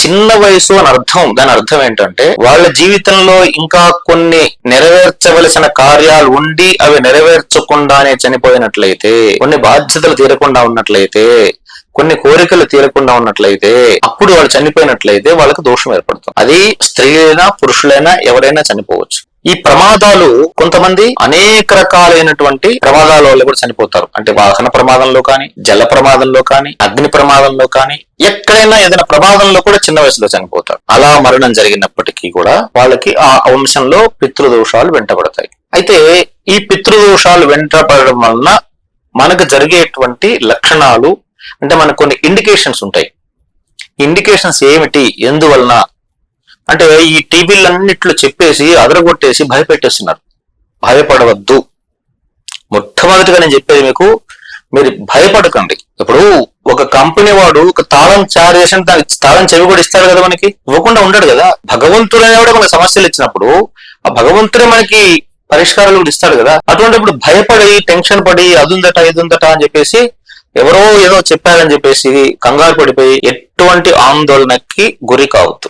చిన్న వయసు అని అర్థం, దాని అర్థం ఏంటంటే వాళ్ళ జీవితంలో ఇంకా కొన్ని నెరవేర్చవలసిన కార్యాలు ఉండి అవి నెరవేర్చకుండానే చనిపోయినట్లయితే, కొన్ని బాధ్యతలు తీరకుండా ఉన్నట్లయితే, కొన్ని కోరికలు తీరకుండా ఉన్నట్లయితే, అప్పుడు వాళ్ళు చనిపోయినట్లయితే వాళ్ళకి దోషం ఏర్పడుతుంది. అది స్త్రీలైనా పురుషులైనా ఎవరైనా చనిపోవచ్చు. ఈ ప్రమాదాలు కొంతమంది అనేక రకాలైనటువంటి ప్రమాదాల వల్ల కూడా చనిపోతారు. అంటే వాహన ప్రమాదంలో కానీ, జల ప్రమాదంలో కానీ, అగ్ని ప్రమాదంలో కానీ, ఎక్కడైనా ఏదైనా ప్రమాదంలో కూడా చిన్న వయసులో చనిపోతారు. అలా మరణం జరిగినప్పటికీ కూడా వాళ్ళకి ఆ వంశంలో పితృదోషాలు వెంటబడతాయి. అయితే ఈ పితృదోషాలు వెంటబడడం వలన మనకు జరిగేటువంటి లక్షణాలు అంటే మనకు కొన్ని ఇండికేషన్స్ ఉంటాయి. ఇండికేషన్స్ ఏమిటి, ఎందువలన అంటే ఈ టీవీలన్నిట్లో చెప్పేసి అదరగొట్టేసి భయపెట్టేస్తున్నారు. భయపడవద్దు. మొట్టమొదటిగా నేను చెప్పేది మీకు, మీరు భయపడకండి. ఇప్పుడు ఒక కంపెనీ వాడు ఒక తాళం చారు చేసిన తాళం చెవి కూడా ఇస్తాడు కదా, మనకి ఇవ్వకుండా ఉండడు కదా. భగవంతుడనే కూడా మనకు సమస్యలు ఇచ్చినప్పుడు ఆ భగవంతుడే మనకి పరిష్కారాలు కూడా ఇస్తాడు కదా. అటువంటిప్పుడు భయపడి టెన్షన్ పడి అదుందట ఇదుందట అని చెప్పేసి ఎవరో ఏదో చెప్పారని చెప్పేసి కంగారు పడిపోయి ఎటువంటి ఆందోళనకి గురి కావద్దు.